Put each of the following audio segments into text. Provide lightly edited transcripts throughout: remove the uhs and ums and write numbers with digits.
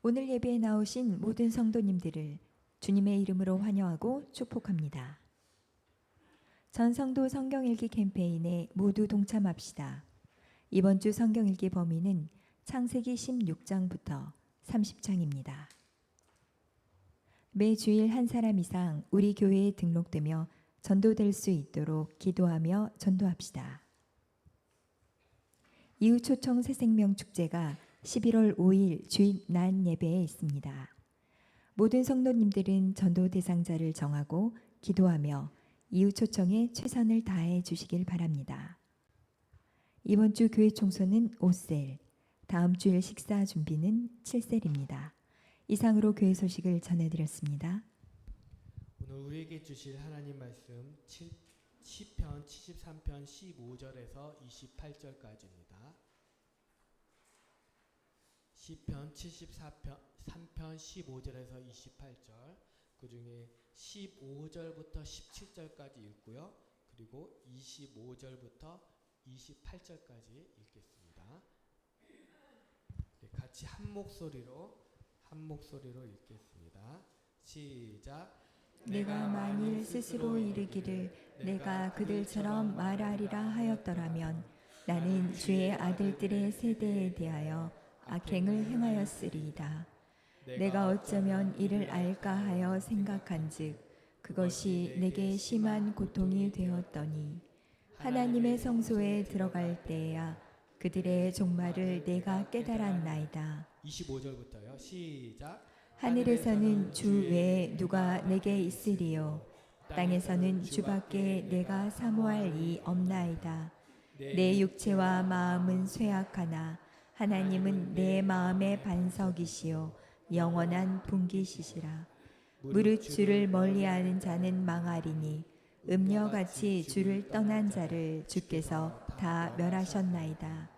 오늘 예배에 나오신 모든 성도님들을 주님의 이름으로 환영하고 축복합니다. 전성도 성경읽기 캠페인에 모두 동참합시다. 이번 주 성경읽기 범위는 창세기 16장부터 30장입니다. 매 주일 한 사람 이상 우리 교회에 등록되며 전도될 수 있도록 기도하며 전도합시다. 이웃초청 새생명축제가 11월 5일 주일 낮 예배에 있습니다. 모든 성도님들은 전도 대상자를 정하고 기도하며 이웃초청에 최선을 다해 주시길 바랍니다. 이번 주 교회 총소는 5셀, 다음 주일 식사 준비는 7셀입니다. 이상으로 교회 소식을 전해드렸습니다. 오늘 우리에게 주실 하나님 말씀 시편 73편 15절에서 28절까지입니다. 시편 73편 15절에서 28절, 그 중에 15절부터 17절까지 읽고요. 그리고 25절부터 28절까지 읽겠습니다. 같이 한 목소리로 읽겠습니다. 시작. 내가 만일 스스로 이르기를 내가 그들처럼 말하리라 하였더라면 나는 주의 아들들의 세대에 대하여 악행을 행하였으리이다. 내가 어쩌면 이를 알까 하여 생각한즉 그것이 내게 심한 고통이 되었더니 하나님의 성소에 들어갈 때에야 그들의 종말을 내가 깨달았나이다. 25절부터요. 시작. 하늘에서는 주 외에 누가 내게 있으리요 땅에서는 주밖에 내가 사모할 이 없나이다. 내 육체와 마음은 쇠약하나 하나님은 내 마음의 반석이시요 영원한 분기시시라. 무릇 주를 멀리하는 자는 망하리니 음녀같이 주를 떠난 자를 주께서 다 멸하셨나이다.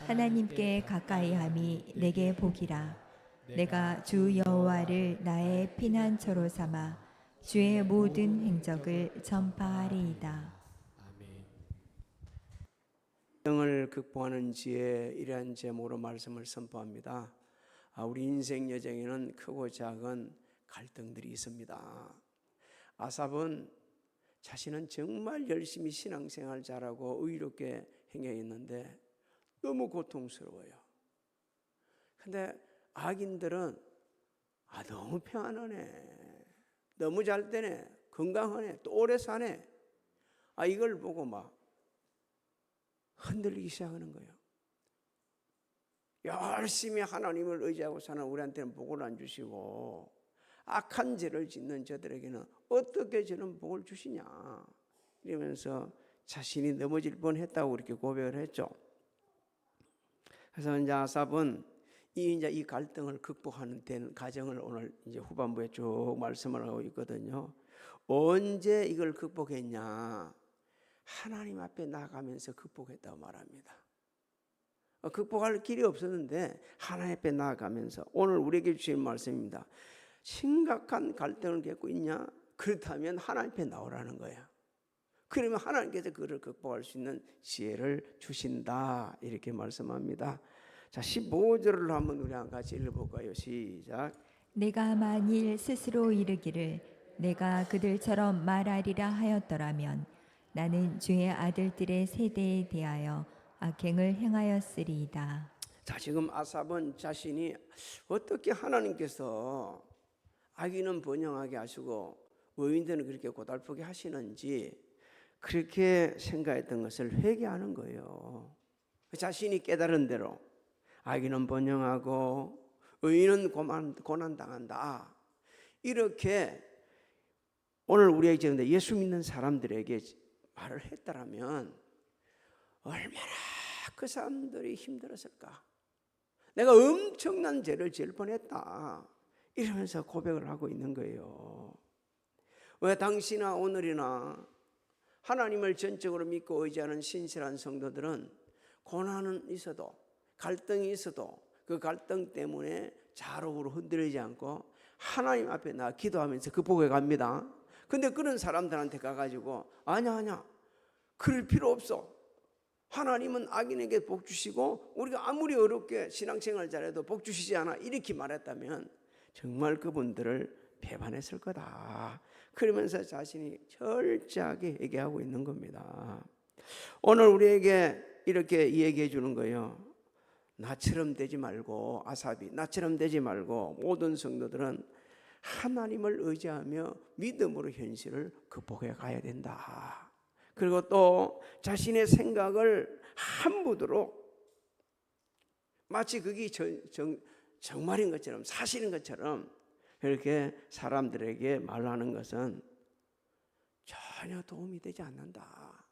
하나님께 가까이함이 내게 복이라. 내가 주 여호와를 나의 피난처로 삼아 주의 모든 행적을 전파하리이다. 갈등을 극복하는 지혜, 이러한 제목으로 말씀을 선포합니다. 우리 인생 여정에는 크고 작은 갈등들이 있습니다. 아삽은 자신은 정말 열심히 신앙생활 잘하고 의롭게 행해있는데 너무 고통스러워요. 근데 악인들은 너무 평안하네, 너무 잘 되네, 건강하네, 또 오래 사네, 이걸 보고 막 흔들리기 시작하는 거예요. 열심히 하나님을 의지하고 사는 우리한테는 복을 안 주시고 악한 죄를 짓는 저들에게는 어떻게 저는 복을 주시냐 이러면서 자신이 넘어질 뻔했다고 그렇게 고백을 했죠. 그래서 이제 아삽은 이 갈등을 극복하는 과정을 오늘 이제 후반부에 쭉 말씀을 하고 있거든요. 언제 이걸 극복했냐? 하나님 앞에 나가면서 극복했다고 말합니다. 극복할 길이 없었는데 하나님 앞에 나아가면서, 오늘 우리에게 주신 말씀입니다. 심각한 갈등을 겪고 있냐? 그렇다면 하나님 앞에 나오라는 거야. 그러면 하나님께서 그를 극복할 수 있는 지혜를 주신다, 이렇게 말씀합니다. 자, 15절을 한번 우리 같이 읽어볼까요? 시작. 내가 만일 스스로 이르기를 내가 그들처럼 말하리라 하였더라면 나는 주의 아들들의 세대에 대하여 악행을 행하였으리이다. 자, 지금 아삽은 자신이 어떻게 하나님께서 악인은 번영하게 하시고 의인들은 그렇게 고달프게 하시는지 그렇게 생각했던 것을 회개하는 거예요. 자신이 깨달은 대로 악인은 번영하고 의인은 고난당한다, 이렇게 오늘 우리에게 예수 믿는 사람들에게 말을 했더라면 얼마나 그 사람들이 힘들었을까. 내가 엄청난 죄를 지을 뻔했다, 이러면서 고백을 하고 있는 거예요. 왜 당시나 오늘이나 하나님을 전적으로 믿고 의지하는 신실한 성도들은 고난은 있어도, 갈등이 있어도 그 갈등 때문에 좌우로 흔들리지 않고 하나님 앞에 나 기도하면서 극복해 갑니다. 근데 그런 사람들한테 가가지고 아니야 그럴 필요 없어, 하나님은 악인에게 복 주시고 우리가 아무리 어렵게 신앙생활 잘해도 복 주시지 않아, 이렇게 말했다면 정말 그분들을 배반했을 거다. 그러면서 자신이 철저하게 얘기하고 있는 겁니다. 오늘 우리에게 이렇게 얘기해 주는 거예요. 나처럼 되지 말고, 아삽이 나처럼 되지 말고 모든 성도들은 하나님을 의지하며 믿음으로 현실을 극복해 가야 된다. 그리고 또 자신의 생각을 함부도록 마치 그게 정말인 것처럼, 사실인 것처럼 이렇게 사람들에게 말하는 것은 전혀 도움이 되지 않는다.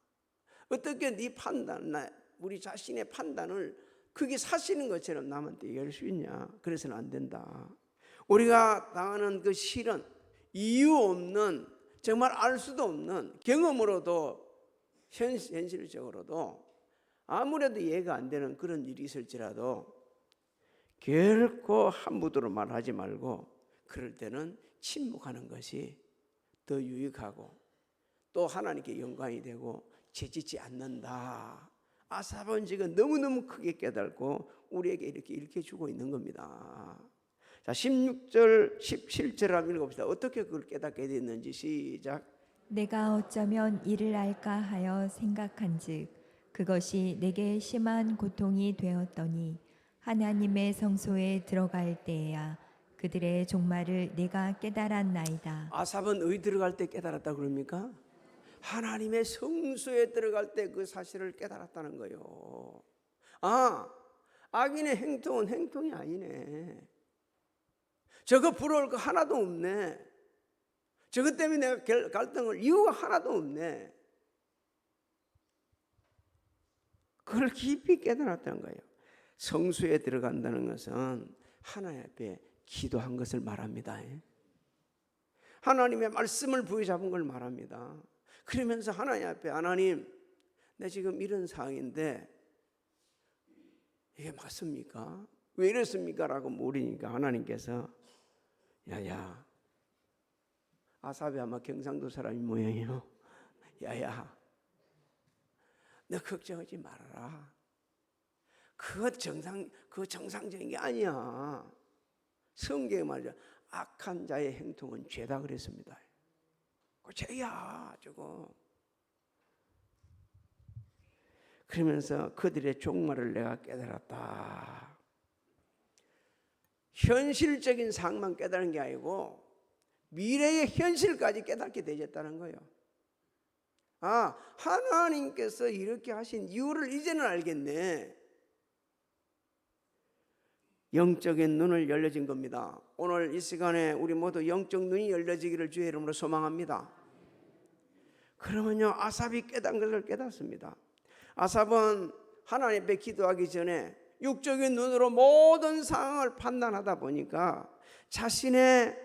어떻게 네 판단, 우리 자신의 판단을 그게 사실인 것처럼 남한테 얘기할 수 있냐? 그래서는 안 된다. 우리가 당하는 그 실은 이유 없는, 정말 알 수도 없는, 경험으로도 현실적으로도 아무래도 이해가 안 되는 그런 일이 있을지라도 결코 함부로로 말하지 말고, 그럴 때는 침묵하는 것이 더 유익하고 또 하나님께 영광이 되고 죄짓지 않는다. 아삽은 지금 너무너무 크게 깨닫고 우리에게 이렇게 일깨주고 있는 겁니다. 자, 16절 17절 한번 읽어봅시다. 어떻게 그걸 깨닫게 됐는지. 시작. 내가 어쩌면 이를 알까 하여 생각한즉 그것이 내게 심한 고통이 되었더니 하나님의 성소에 들어갈 때에야 그들의 종말을 내가 깨달았나이다. 아삽은 어디 들어갈 때 깨달았다 그럽니까? 하나님의 성소에 들어갈 때 그 사실을 깨달았다는 거예요. 아, 악인의 행동은 행동이 아니네. 저거 부러울 거 하나도 없네. 저것 때문에 내가 갈등을 이유가 하나도 없네. 그걸 깊이 깨달았다는 거예요. 성수에 들어간다는 것은 하나님 앞에 기도한 것을 말합니다. 하나님의 말씀을 부여잡은 걸 말합니다. 그러면서 하나님 앞에, 하나님, 내 지금 이런 상황인데 이게 맞습니까? 왜 이렇습니까? 라고 물으니까 하나님께서 야야, 아삽이 아마 경상도 사람이 모양이요. 야야, 너 걱정하지 말아라. 그거 정상적인 게 아니야. 성경에 말이죠. 악한 자의 행동은 죄다 그랬습니다. 그 죄야, 저거. 그러면서 그들의 종말을 내가 깨달았다. 현실적인 상황만 깨달은 게 아니고 미래의 현실까지 깨닫게 되셨다는 거예요. 아, 하나님께서 이렇게 하신 이유를 이제는 알겠네. 영적인 눈을 열려진 겁니다. 오늘 이 시간에 우리 모두 영적 눈이 열려지기를 주의 이름으로 소망합니다. 그러면요, 아삽이 깨달은 것을 깨닫습니다. 아삽은 하나님 앞에 기도하기 전에 육적인 눈으로 모든 상황을 판단하다 보니까 자신의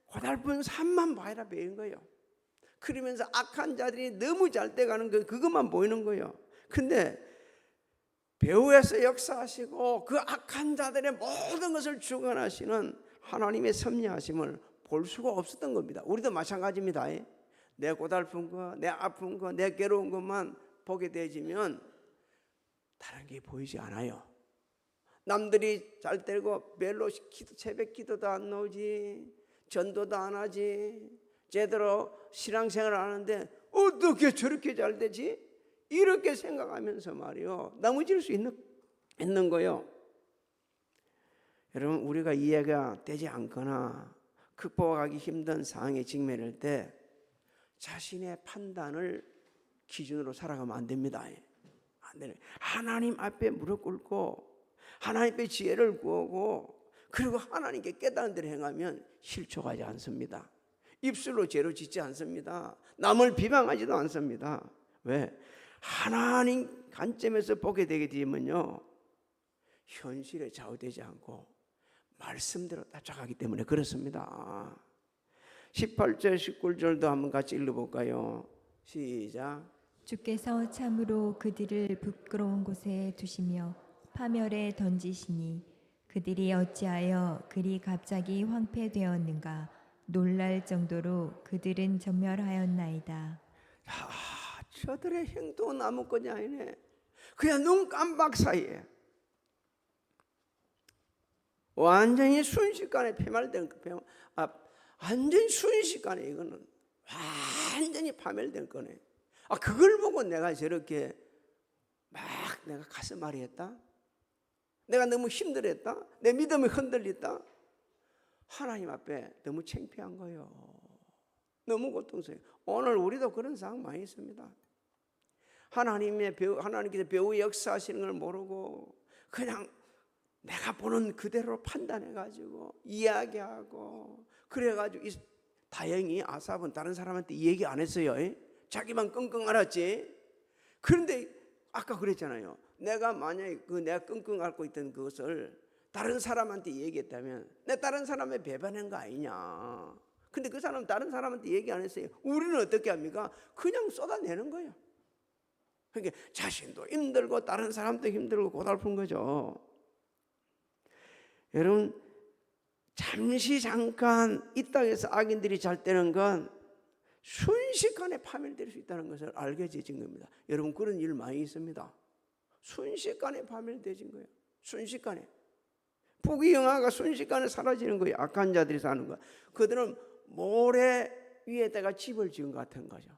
고달픈 삶만 봐야 되는 거예요. 그러면서 악한 자들이 너무 잘 돼가는 거, 그것만 보이는 거예요. 근데 배후에서 역사하시고 그 악한 자들의 모든 것을 주관하시는 하나님의 섭리하심을 볼 수가 없었던 겁니다. 우리도 마찬가지입니다. 내 고달픈 거, 내 아픈 거, 내 괴로운 것만 보게 되지면 다른 게 보이지 않아요. 남들이 잘 되고 별로 새벽 기도도 안 나오지, 전도도 안 하지, 제대로 신앙생활을 하는데 어떻게 저렇게 잘 되지? 이렇게 생각하면서 말이요, 넘어질 수 있는 거예요. 여러분, 우리가 이해가 되지 않거나 극복하기 힘든 상황에 직면할 때 자신의 판단을 기준으로 살아가면 안 됩니다. 안 돼요. 하나님 앞에 무릎 꿇고 하나님 앞에 지혜를 구하고 그리고 하나님께 깨닫는 대로 행하면 실족하지 않습니다. 입술로 죄를 짓지 않습니다. 남을 비방하지도 않습니다. 왜? 하나님 관점에서 보게 되게 되면요, 현실에 좌우되지 않고 말씀대로 따라가기 때문에 그렇습니다. 18절 19절도 한번 같이 읽어볼까요? 시작. 주께서 참으로 그들을 부끄러운 곳에 두시며 파멸에 던지시니 그들이 어찌하여 그리 갑자기 황폐되었는가 놀랄 정도로 그들은 전멸하였나이다. 저들의 행동은 아무것이 아니네. 그냥 눈 깜박 사이에 완전히 순식간에 완전히 순식간에 이거는 완전히 파멸된 거네. 그걸 보고 내가 저렇게 막 내가 가슴 아리했다. 내가 너무 힘들었다. 내 믿음이 흔들렸다. 하나님 앞에 너무 창피한 거예요. 너무 고통스러워요. 오늘 우리도 그런 상황 많이 있습니다. 하나님께서 배우 역사하시는 걸 모르고 그냥 내가 보는 그대로 판단해가지고 이야기하고 그래가지고 다행히 아삽은 다른 사람한테 얘기 안 했어요. 자기만 끙끙 앓았지. 그런데 아까 그랬잖아요. 내가 만약에 내가 끙끙 앓고 있던 그것을 다른 사람한테 얘기했다면 내가 다른 사람에 배반한 거 아니냐. 근데 그 사람 다른 사람한테 얘기 안 했어요. 우리는 어떻게 합니까? 그냥 쏟아내는 거예요. 그러니까 자신도 힘들고 다른 사람도 힘들고 고달픈 거죠. 여러분, 잠깐 이 땅에서 악인들이 잘 되는 건 순식간에 파멸될 수 있다는 것을 알게 되진 겁니다. 여러분, 그런 일 많이 있습니다. 순식간에 파멸되진 거예요. 순식간에. 부귀영화가 순식간에 사라지는 거예요. 악한 자들이 사는 거예요. 그들은 모래 위에다가 집을 지은 것 같은 거죠.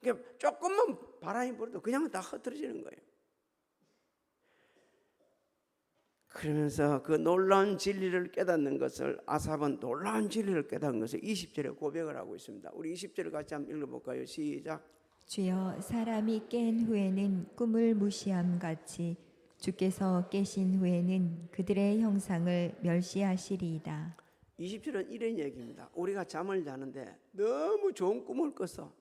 그러니까 조금만 바람이 불어도 그냥 다 흩어지는 거예요. 그러면서 그 놀라운 진리를 깨닫는 것을 아삽은 놀라운 진리를 깨닫는 것을 20절에 고백을 하고 있습니다. 우리 20절을 같이 한번 읽어볼까요? 시작. 주여, 사람이 깬 후에는 꿈을 무시함 같이 주께서 깨신 후에는 그들의 형상을 멸시하시리이다. 20절은 이런 얘기입니다. 우리가 잠을 자는데 너무 좋은 꿈을 꿨어.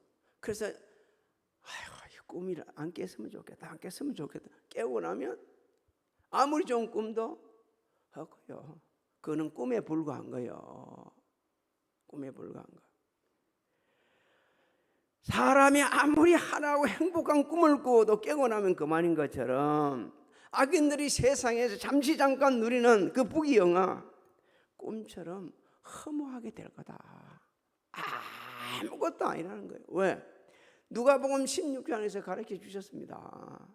그래서 이 꿈을 안 깼으면 좋겠다. 안 깼으면 좋겠다. 깨고 나면 아무리 좋은 꿈도 없고요. 그거는 꿈에 불과한 거예요. 꿈에 불과한 거. 사람이 아무리 하나고 행복한 꿈을 꾸어도 깨고 나면 그만인 것처럼 악인들이 세상에서 잠깐 누리는 그 부귀영화 꿈처럼 허무하게 될 거다. 아무것도 아니라는 거예요. 왜? 누가복음 16장에서 가르쳐 주셨습니다.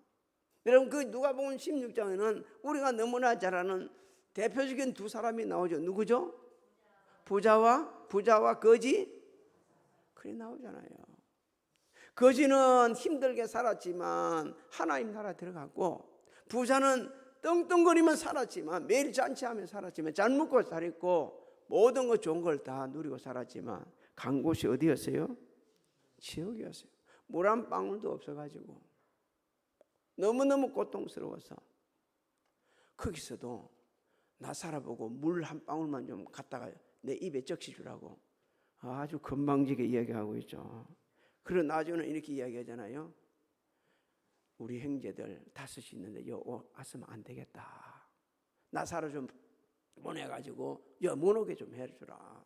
여러분, 그 누가복음 16장에는 우리가 너무나 잘 아는 대표적인 두 사람이 나오죠. 누구죠? 부자와 거지? 그래 나오잖아요. 거지는 힘들게 살았지만 하나님 나라 들어갔고, 부자는 떵떵거리면 살았지만, 매일 잔치하며 살았지만, 잘 먹고 잘 입고 모든 것 좋은 걸 다 누리고 살았지만 간 곳이 어디였어요? 지옥이었어요. 물 한 방울도 없어가지고 너무너무 고통스러워서 거기서도 나 살아보고 물 한 방울만 좀 갖다가 내 입에 적시주라고 아주 건방지게 이야기하고 있죠. 그리고 나중에는 이렇게 이야기하잖아요. 우리 형제들 5이 있는데 왔으면 안 되겠다. 나 살아 좀 보내가지고 못 오게 좀 해주라.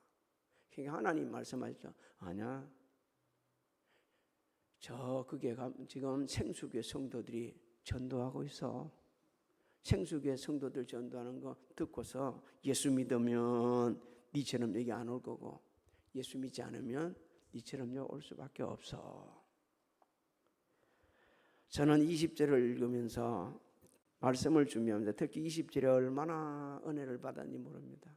그러니까 하나님 말씀하셨죠. 아니야. 그게 지금 생수교회 성도들이 전도하고 있어. 생수교회 성도들 전도하는 거 듣고서 예수 믿으면 니처럼 여기 안 올 거고, 예수 믿지 않으면 니처럼 여기 올 수밖에 없어. 저는 20절을 읽으면서 말씀을 준비합니다. 특히 20절에 얼마나 은혜를 받았는지 모릅니다.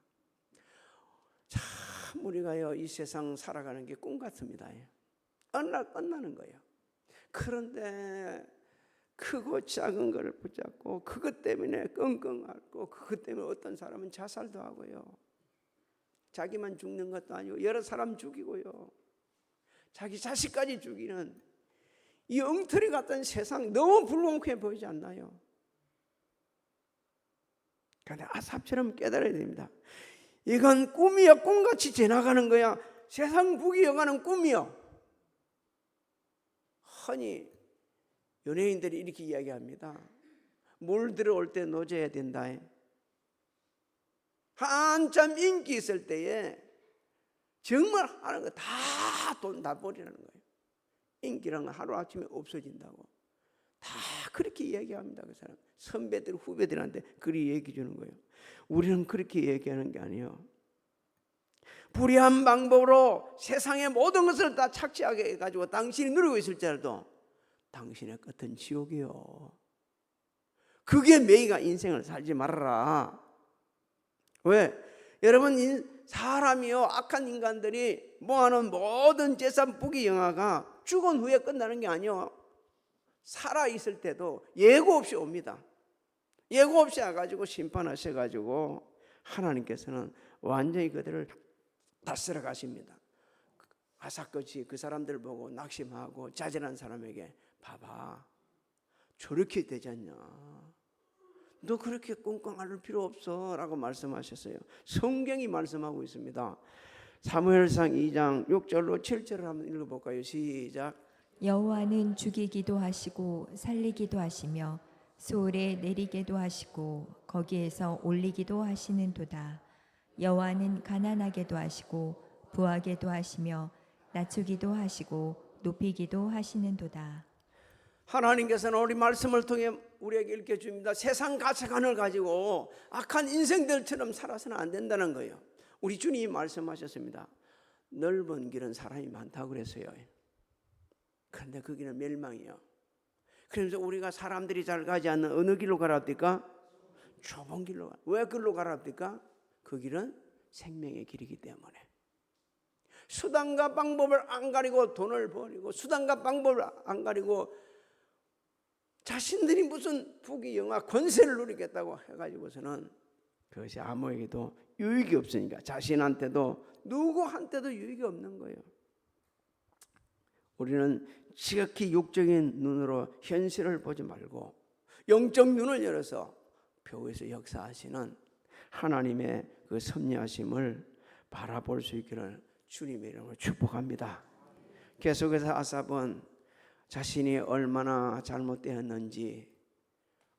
참 우리가요, 이 세상 살아가는 게 꿈 같습니다. 어느 날 끝나는 거예요. 그런데 크고 작은 것을 붙잡고 그것 때문에 끙끙 앓고 그것 때문에 어떤 사람은 자살도 하고요. 자기만 죽는 것도 아니고 여러 사람 죽이고요. 자기 자식까지 죽이는 이 엉터리 같은 세상 너무 불공평해 보이지 않나요? 그런데 아삽처럼 깨달아야 됩니다. 이건 꿈이야. 꿈같이 지나가는 거야. 세상 부귀영화는 꿈이요. 흔히 연예인들이 이렇게 이야기합니다. 물 들어올 때 노져야 된다. 한참 인기 있을 때에 정말 하는 거 다 돈 다 버리라는 거예요. 인기란 건 하루아침에 없어진다고. 다 그렇게 이야기합니다. 그 사람 선배들 후배들한테 그리 얘기 주는 거예요. 우리는 그렇게 얘기하는 게 아니에요. 불의한 방법으로 세상의 모든 것을 다 착취하게 해가지고 당신이 누리고 있을지라도 당신의 끝은 지옥이요. 그게 매이가 인생을 살지 말아라. 왜? 여러분, 사람이요, 악한 인간들이 모아놓은 모든 재산 부귀영화가 죽은 후에 끝나는 게 아니요, 살아있을 때도 예고 없이 옵니다. 예고 없이 와가지고 심판하셔가지고 하나님께서는 완전히 그들을 다스려 가십니다. 아사같이 그 사람들 보고 낙심하고 자잘한 사람에게, 봐봐, 저렇게 되지 않냐, 너 그렇게 꽁꽁 앓을 필요 없어 라고 말씀하셨어요. 성경이 말씀하고 있습니다. 사무엘상 2장 6절로 7절을 한번 읽어볼까요? 시작. 여호와는 죽이기도 하시고 살리기도 하시며 소홀에 내리게도 하시고 거기에서 올리기도 하시는도다. 여호와는 가난하게도 하시고 부하게도 하시며 낮추기도 하시고 높이기도 하시는도다. 하나님께서는 우리 말씀을 통해 우리에게 일깨줍니다. 세상 가치관을 가지고 악한 인생들처럼 살아서는 안 된다는 거예요. 우리 주님이 말씀하셨습니다. 넓은 길은 사람이 많다고 그랬어요. 그런데 그 길은 멸망이에요. 그래서 우리가 사람들이 잘 가지 않는 어느 길로 가라 합니까? 좁은 길로 가라. 왜 그길로 가라 합니까? 그 길은 생명의 길이기 때문에. 수단과 방법을 안 가리고 돈을 버리고, 수단과 방법을 안 가리고 자신들이 무슨 부귀영화 권세를 누리겠다고 해가지고서는 그것이 아무에게도 유익이 없으니까, 자신한테도 누구한테도 유익이 없는 거예요. 우리는 지극히 육적인 눈으로 현실을 보지 말고 영적 눈을 열어서 교회에서 역사하시는 하나님의 그 섭리하심을 바라볼 수 있기를 주님의 이름으로 축복합니다. 계속해서 아삽은 자신이 얼마나 잘못되었는지,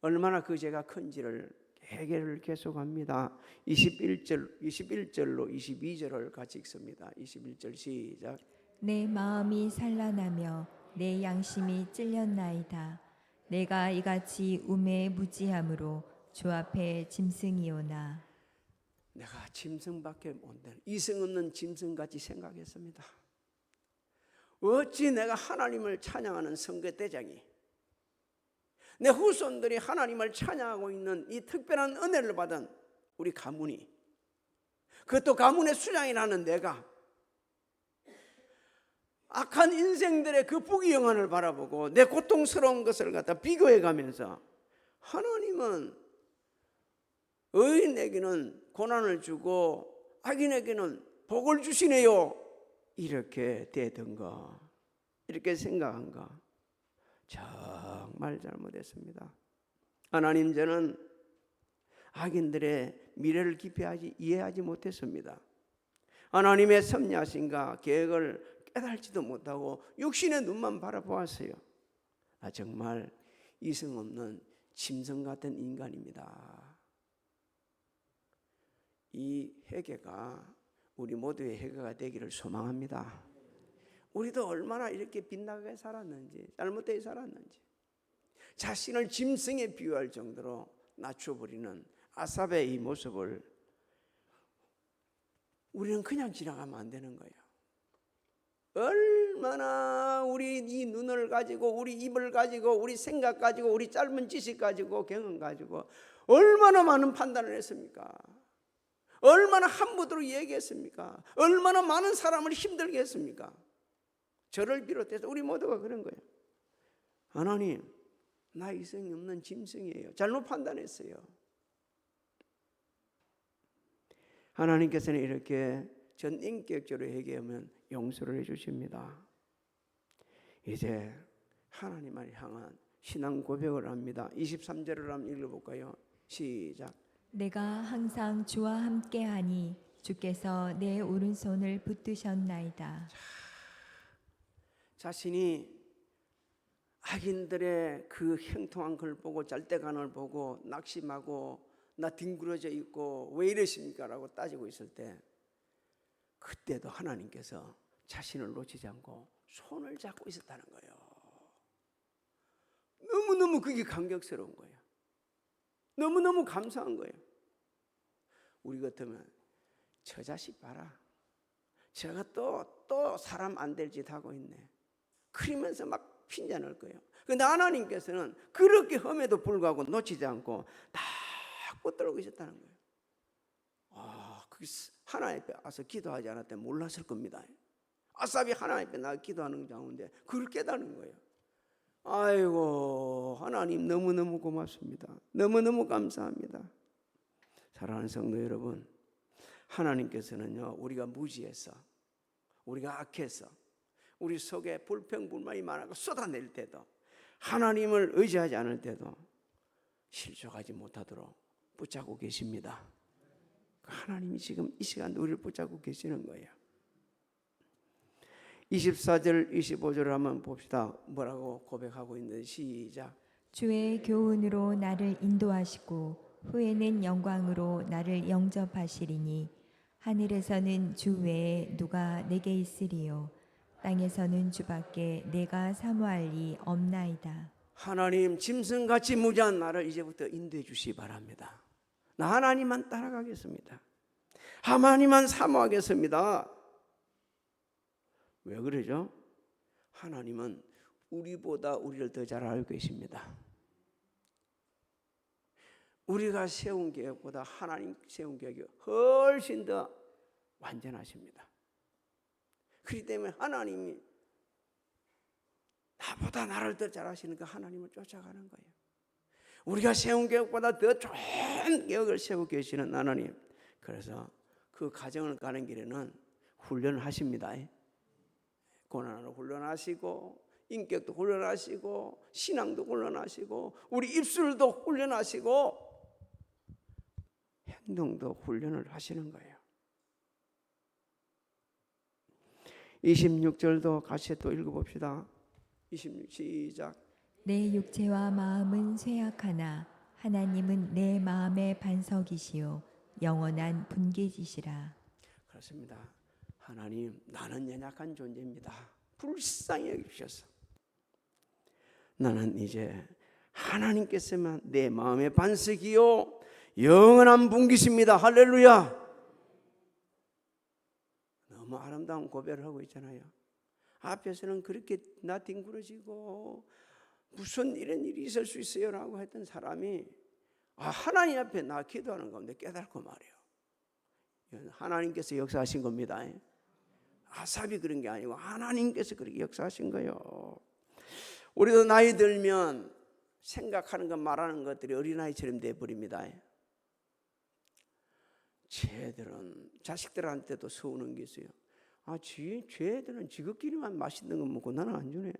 얼마나 그 죄가 큰지를 회개를 계속합니다. 21절로 22절을 같이 읽습니다. 21절 시작. 내 마음이 산란하며 내 양심이 찔렸나이다. 내가 이같이 우매에 무지함으로 주 앞에 짐승이오나. 내가 짐승밖에 못 되는, 이승 없는 짐승같이 생각했습니다. 어찌 내가 하나님을 찬양하는 선교대장이, 내 후손들이 하나님을 찬양하고 있는 이 특별한 은혜를 받은 우리 가문이, 그것도 가문의 수장이라는 내가 악한 인생들의 그 부귀영화를 바라보고 내 고통스러운 것을 갖다 비교해 가면서, 하나님은 의인에게는 고난을 주고 악인에게는 복을 주시네요, 이렇게 되던가, 이렇게 생각한가? 정말 잘못했습니다. 하나님, 저는 악인들의 미래를 깊이 이해하지 못했습니다. 하나님의 섭리하심과 계획을 깨달지도 못하고 육신의 눈만 바라보았어요. 나 정말 이성 없는 짐승 같은 인간입니다. 이 회개가 우리 모두의 회개가 되기를 소망합니다. 우리도 얼마나 이렇게 빗나가게 살았는지, 잘못되게 살았는지, 자신을 짐승에 비유할 정도로 낮춰버리는 아삽의 이 모습을 우리는 그냥 지나가면 안 되는 거예요. 얼마나 우리 이 눈을 가지고, 우리 입을 가지고, 우리 생각 가지고, 우리 짧은 지식 가지고, 경험 가지고 얼마나 많은 판단을 했습니까? 얼마나 함부로 얘기했습니까? 얼마나 많은 사람을 힘들게 했습니까? 저를 비롯해서 우리 모두가 그런 거예요. 하나님, 나 이성이 없는 짐승이에요. 잘못 판단했어요. 하나님께서는 이렇게 전인격적으로 회개하면 용서를 해주십니다. 이제 하나님을 향한 신앙 고백을 합니다. 23절을 한번 읽어볼까요? 시작. 내가 항상 주와 함께하니 주께서 내 오른손을 붙드셨나이다. 자신이 악인들의 그 형통한 걸 보고, 잘때간을 보고 낙심하고, 나 뒹굴어져 있고 왜 이러십니까? 라고 따지고 있을 때, 그때도 하나님께서 자신을 놓치지 않고 손을 잡고 있었다는 거예요. 너무너무 그게 감격스러운 거예요. 너무너무 감사한 거예요. 우리 같으면 저 자식 봐라, 제가 또 사람 안 될 짓 하고 있네, 그러면서 막 핀잔 넣을 거예요. 그런데 하나님께서는 그렇게 험에도 불구하고 놓치지 않고 딱 붙들고 계셨다는 거예요. 그게 하나님 앞에 와서 기도하지 않았다면 몰랐을 겁니다. 아삽이 하나님 앞에 나 기도하는 가운데 그걸 깨닫는 거예요. 아이고, 하나님 너무너무 고맙습니다. 너무너무 감사합니다. 사랑하는 성도 여러분, 하나님께서는요, 우리가 무지해서, 우리가 악해서, 우리 속에 불평불만이 많아서 쏟아낼 때도, 하나님을 의지하지 않을 때도 실족하지 못하도록 붙잡고 계십니다. 하나님이 지금 이 시간 우리를 붙잡고 계시는 거예요. 24절 25절을 한번 봅시다. 뭐라고 고백하고 있는지 시작. 주의 교훈으로 나를 인도하시고 후에는 영광으로 나를 영접하시리니 하늘에서는 주 외에 누가 내게 있으리요 땅에서는 주밖에 내가 사모할 이 없나이다. 하나님, 짐승같이 무지한 나를 이제부터 인도해 주시기 바랍니다. 나 하나님만 따라가겠습니다. 하나님만 사모하겠습니다. 왜 그러죠? 하나님은 우리보다 우리를 더 잘 알고 계십니다. 우리가 세운 계획보다 하나님 세운 계획이 훨씬 더 완전하십니다. 그렇기 때문에 하나님이 나보다 나를 더 잘 아시니까 하나님을 쫓아가는 거예요. 우리가 세운 계획보다 더 좋은 계획을 세우고 계시는 하나님, 그래서 그 가정을 가는 길에는 훈련을 하십니다. 고난으로 훈련하시고 인격도 훈련하시고 신앙도 훈련하시고 우리 입술도 훈련하시고 행동도 훈련을 하시는 거예요. 26절도 같이 또 읽어봅시다. 26 시작. 내 육체와 마음은 쇠약하나 하나님은 내 마음의 반석이시요 영원한 분깃이시라. 그렇습니다. 하나님, 나는 연약한 존재입니다. 불쌍히 여기셔서 나는 이제 하나님께서만 내 마음의 반석이요 영원한 분깃입니다. 할렐루야. 너무 아름다운 고백을 하고 있잖아요. 앞에서는 그렇게 나 뒹굴어지고 무슨 이런 일이 있을 수 있어요 라고 했던 사람이 하나님 앞에 나 기도하는 가운데 깨닫고 말이에요. 하나님께서 역사하신 겁니다. 아삽이 그런 게 아니고 하나님께서 그렇게 역사하신 거예요. 우리도 나이 들면 생각하는 것 말하는 것들이 어린아이처럼 돼버립니다. 쟤들은 자식들한테도 서우는 게 있어요. 쟤들은 지극끼리만 맛있는 거 먹고 나는 안 주네.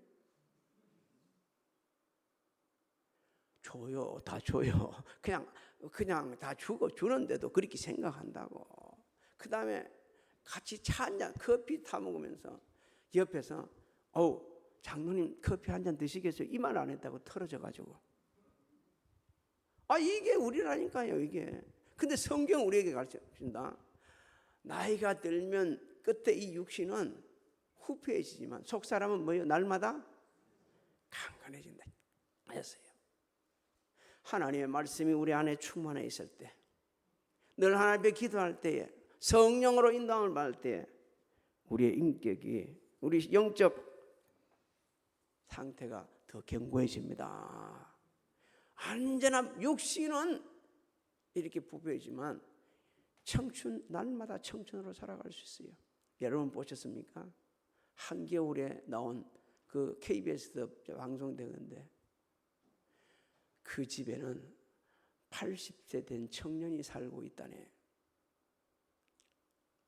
줘요, 다 줘요. 그냥 다 주는데도 그렇게 생각한다고. 그 다음에 같이 차 한 잔, 커피 타 먹으면서 옆에서 장로님 커피 한 잔 드시겠어요? 이 말 안 했다고 털어져가지고. 이게 우리라니까요, 이게. 근데 성경 우리에게 가르쳐준다. 나이가 들면 끝에 이 육신은 후패해지지만 속 사람은 뭐예요? 날마다 강건해진다 했어요. 하나님의 말씀이 우리 안에 충만해 있을 때, 늘 하나님 앞에 기도할 때에, 성령으로 인도함을 받을 때 우리의 인격이, 우리 영적 상태가 더 견고해집니다. 언제나 육신은 이렇게 부패하지만 날마다 청춘으로 살아갈 수 있어요. 여러분 보셨습니까? 한겨울에 나온 그 KBS에서 방송되는데 그 집에는 80세 된 청년이 살고 있다네.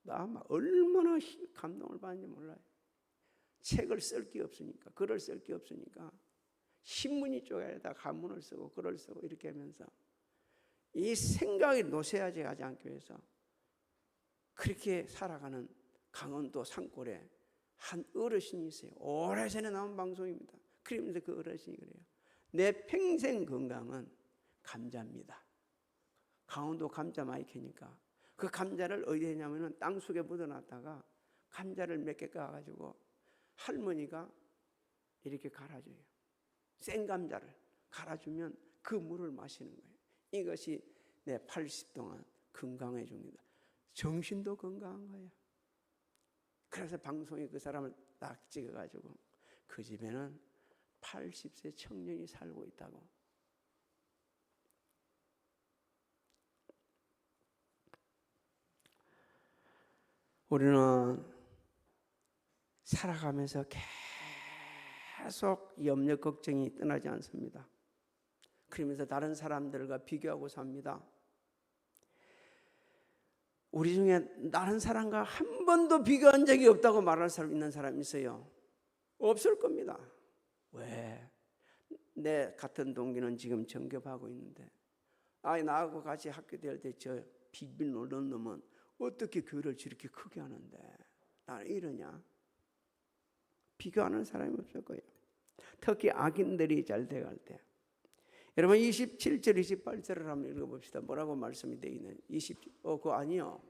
나 아마 얼마나 감동을 받는지 몰라요. 책을 쓸 게 없으니까, 글을 쓸 게 없으니까 신문이 쪽에다 간문을 쓰고 글을 쓰고 이렇게 하면서 이 생각이 노쇠하지 않기 위해서 그렇게 살아가는 강원도 산골에 한 어르신이 있어요. 오래전에 나온 방송입니다. 그러면서 그 어르신이 그래요. 내 평생 건강은 감자입니다. 강원도 감자 많이 캐니까 그 감자를 어디에 했냐면 땅속에 묻어놨다가 감자를 몇 개 까가지고 할머니가 이렇게 갈아줘요. 생 감자를 갈아주면 그 물을 마시는 거예요. 이것이 내 80 동안 건강해 줍니다. 정신도 건강한 거예요. 그래서 방송에 그 사람을 딱 찍어가지고 그 집에는 80세 청년이 살고 있다고. 우리는 살아가면서 계속 염려 걱정이 떠나지 않습니다. 그러면서 다른 사람들과 비교하고 삽니다. 우리 중에 다른 사람과 한 번도 비교한 적이 없다고 말할 사람 있는 사람 있어요? 없을 겁니다. 왜? 내 같은 동기는 지금 정겹하고 있는데, 나하고 같이 학교 다닐 때 저 비빌 노는 놈은 어떻게 교회를 저렇게 크게 하는데 나는 이러냐? 비교하는 사람이 없을 거예요. 특히 악인들이 잘 돼갈 때. 여러분 27절 28절을 한번 읽어봅시다. 뭐라고 말씀이 되어 있는? 그거 아니요.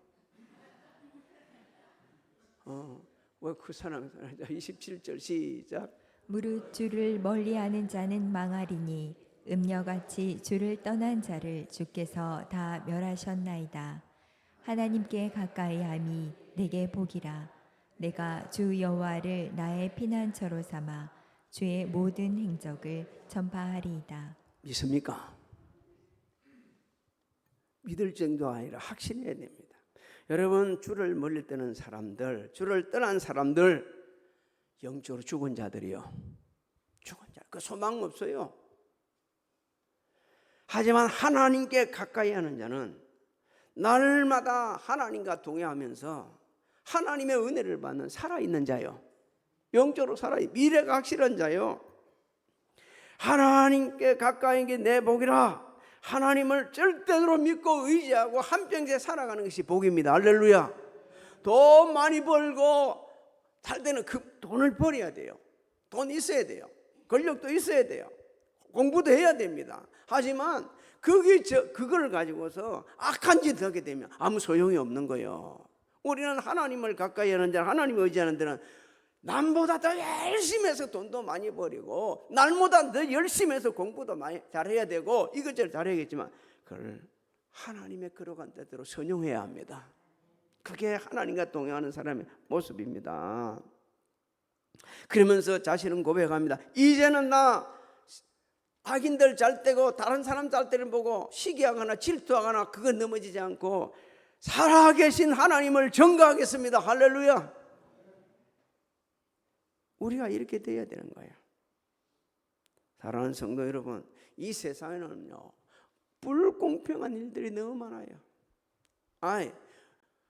왜 그 사람 27절 시작. 무릇 주를 멀리하는 자는 망하리니 음녀같이 주를 떠난 자를 주께서 다 멸하셨나이다. 하나님께 가까이함이 내게 복이라. 내가 주 여호와를 나의 피난처로 삼아 주의 모든 행적을 전파하리이다. 믿습니까? 믿을 정도가 아니라 확신해야 됩니다. 여러분 주를 멀리 떠난 사람들, 주를 떠난 사람들, 영적으로 죽은 자들이요. 죽은 자, 그 소망 없어요. 하지만 하나님께 가까이 하는 자는 날마다 하나님과 동행하면서 하나님의 은혜를 받는 살아있는 자요. 영적으로 미래가 확실한 자요. 하나님께 가까이 게 내 복이라. 하나님을 절대로 믿고 의지하고 한평생 살아가는 것이 복입니다. 할렐루야. 돈 많이 벌고 살 때는 그 돈을 벌어야 돼요. 돈 있어야 돼요. 권력도 있어야 돼요. 공부도 해야 됩니다. 하지만 그걸 가지고서 악한 짓을 하게 되면 아무 소용이 없는 거예요. 우리는 하나님을 가까이 하는 자, 하나님을 의지하는 데는 남보다 더 열심히 해서 돈도 많이 벌이고 날보다 더 열심히 해서 공부도 많이 잘해야 되고 이것저것 잘해야겠지만 그걸 하나님의 걸어간 대로 선용해야 합니다. 그게 하나님과 동행하는 사람의 모습입니다. 그러면서 자신은 고백합니다. 이제는 나 악인들 잘 때고 다른 사람 잘 때를 보고 시기하거나 질투하거나 그거 넘어지지 않고 살아계신 하나님을 전가하겠습니다. 할렐루야. 우리가 이렇게 돼야 되는 거예요. 사랑하는 성도 여러분, 이 세상에는요 불공평한 일들이 너무 많아요.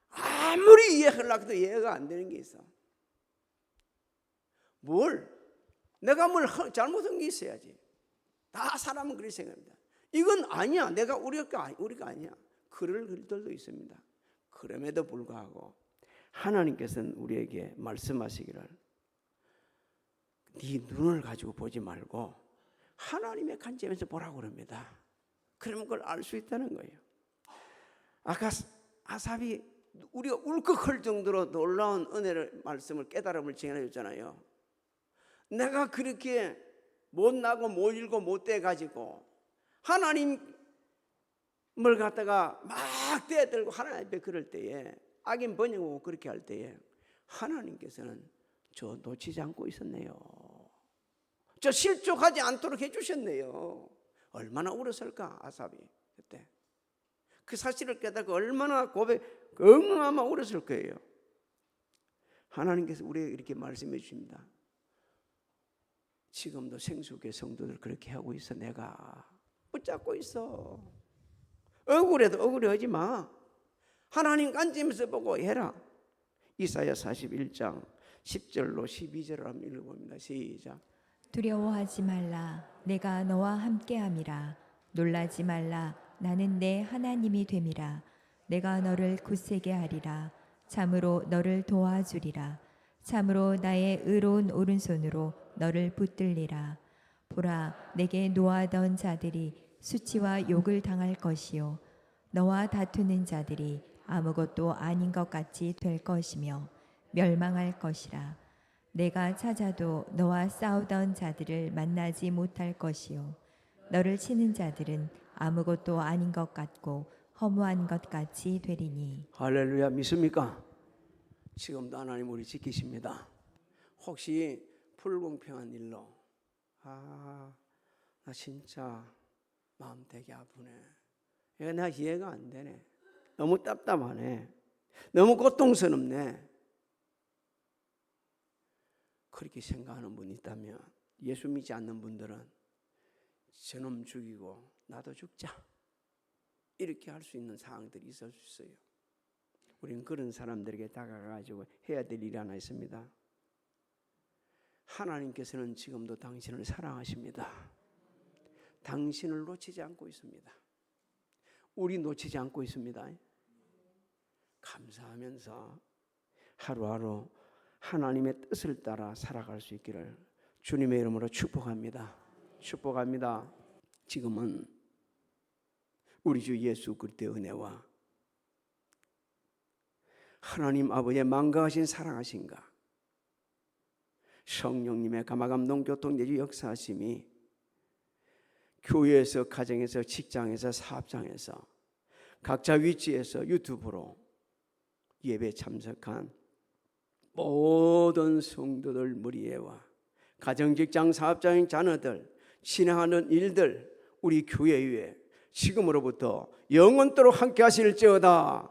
아무리 이해하려고 해도 이해가 안 되는 게 있어. 내가 잘못한 게 있어야지. 다 사람은 그렇게 생각합니다. 이건 아니야. 우리가 아니야. 그럴 글들도 있습니다. 그럼에도 불구하고 하나님께서는 우리에게 말씀하시기를 네 눈을 가지고 보지 말고 하나님의 관점에서 보라고 그럽니다. 그러면 그걸 알 수 있다는 거예요. 아까 아삽이 우리가 울컥할 정도로 놀라운 은혜를 말씀을 깨달음을 증언해 줬잖아요. 내가 그렇게 못나고 못 읽고 못돼 가지고 하나님을 갖다가 막 떼들고 하나님 앞에 그럴 때에 악인 번영하고 그렇게 할 때에 하나님께서는 저 놓치지 않고 있었네요. 저 실족하지 않도록 해주셨네요. 얼마나 울었을까 아삽이 그때. 그 사실을 깨닫고 얼마나 엉엉하며 울었을 거예요. 하나님께서 우리에게 이렇게 말씀해 주십니다. 지금도 생수교회 성도들 그렇게 하고 있어. 내가 붙잡고 있어. 억울해도 억울해하지 마. 하나님 관점에서 보고 해라. 이사야 41장 10절로 12절을 한번 읽어봅니다. 시작. 두려워하지 말라. 내가 너와 함께함이라. 놀라지 말라. 나는 내 하나님이 됨이라. 내가 너를 굳세게 하리라. 참으로 너를 도와주리라. 참으로 나의 의로운 오른손으로 너를 붙들리라. 보라, 내게 노하던 자들이 수치와 욕을 당할 것이요 너와 다투는 자들이 아무것도 아닌 것 같이 될 것이며 멸망할 것이라. 내가 찾아도 너와 싸우던 자들을 만나지 못할 것이요 너를 치는 자들은 아무것도 아닌 것 같고 허무한 것 같이 되리니. 할렐루야. 믿습니까? 지금도 하나님 우리 지키십니다. 혹시 불공평한 일로 나 진짜 마음 되게 아프네. 이거 나 이해가 안 되네. 너무 답답하네. 너무 고통스럽네. 그렇게 생각하는 분이 있다면 예수 믿지 않는 분들은 저놈 죽이고 나도 죽자 이렇게 할 수 있는 상황들이 있을 수 있어요. 우리는 그런 사람들에게 다가가지고 해야 될 일이 하나 있습니다. 하나님께서는 지금도 당신을 사랑하십니다. 당신을 놓치지 않고 있습니다. 우리 놓치지 않고 있습니다. 감사하면서 하루하루 하나님의 뜻을 따라 살아갈 수 있기를 주님의 이름으로 축복합니다. 축복합니다. 지금은 우리 주 예수 그리스도의 은혜와 하나님 아버지의 만가하신 사랑하신가 성령님의 감화감동 교통 내주 역사하심이 교회에서 가정에서 직장에서 사업장에서 각자 위치에서 유튜브로 예배 참석한 모든 성도들 무리에와 가정 직장 사업장인 자녀들 진행하는 일들 우리 교회 위에 지금으로부터 영원토록 함께 하실지어다.